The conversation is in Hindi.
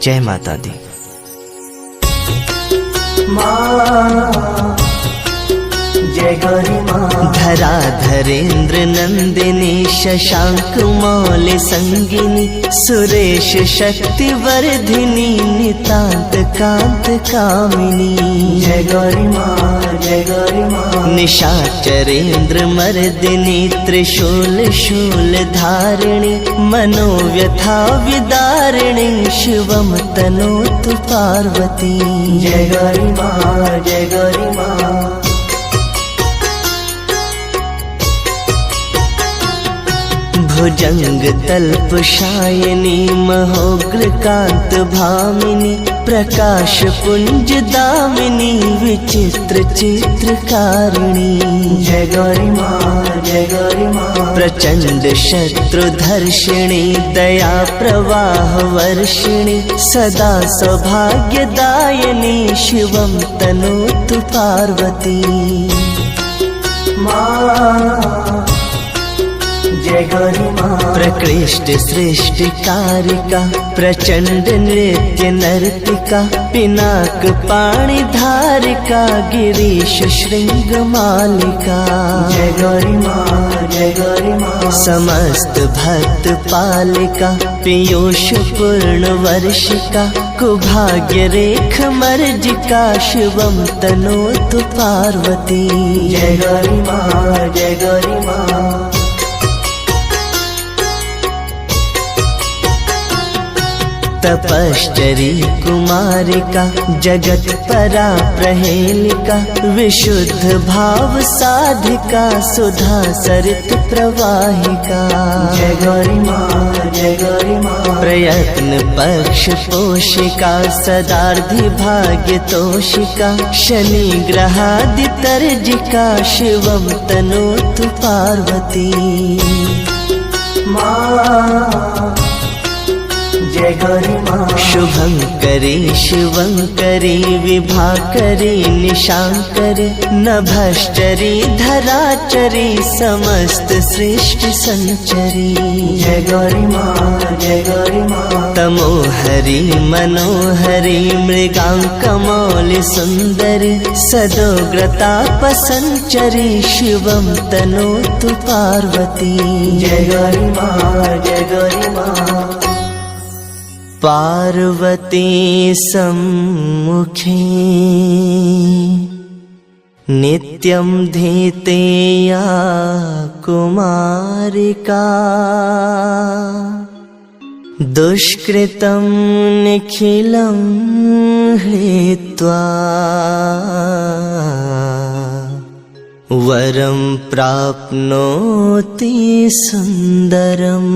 जय माता दी। जय गौरी माँ। धरा धरेन्द्र नंदिनी शशांक मौल संगिनी सुरेश शक्ति वर्धिनी नितांत कांत कामिनी। जय गौरी माँ, जय गौरी माँ। निशाचरेन्द्र मर्दिनी त्रिशूल शूल धारिणी मनोव्यथा विदारिणी शिवम तनोतु पार्वती। जय गौरी माँ, जय गौरी माँ। भुजंग तल्प शायनी महोग्र कांत भामिनी प्रकाश पुंज दामिनी विचित्र चित्रकारिणी। जय गौरी माँ, जय गौरी माँ। प्रचंड शत्रुधर्षिणी दया प्रवाह वर्षिणी सदा सौभाग्यदायिनी शिवम तनोतु पार्वती। माँ जय गौरी माँ। प्रकृष्ट सृष्टि कारिका प्रचंड नृत्य नर्तिका पिनाक पाणि धारिका गिरीश शृंग मालिका। जय गौरी माँ, जय गौरी माँ। समस्त भक्त पालिका पीयूष पूर्ण वर्षिका कुभाग्य रेख मर्जिका शिवम तनोतु पार्वती। जय गौरी माँ, जय गौरी माँ। तपश्चरी कुमारिका जगत परा प्रहेलिका विशुद्ध भाव साधिका सुधा सरित प्रवाहिका। जय गौरी माँ, जय गौरी माँ। प्रयत्न पक्ष पोषिका सदार्धि भाग्य तोषिका शनि ग्रहादि तर्जिका शिवम तनोतु पार्वती। माँ जय गौरी माँ। शुभंकरी शिवंकरी विभाकरी निशांकरी नभश्चरी धराचरी समस्त सृष्टि संचरी। जय गौरी माँ, जय गौरी माँ। तमोहरी मनोहरी मृगांकमौलि सुंदरी सदोग्रताप संचरी शिवम तनोतु पार्वती। जय गौरी माँ, जय गौरी माँ। पार्वती सम्मुखे नित्यं धीतेया कुमारिका दुष्कृतं निखिलं हृत्वा वरं प्राप्नोति सुन्दरम्।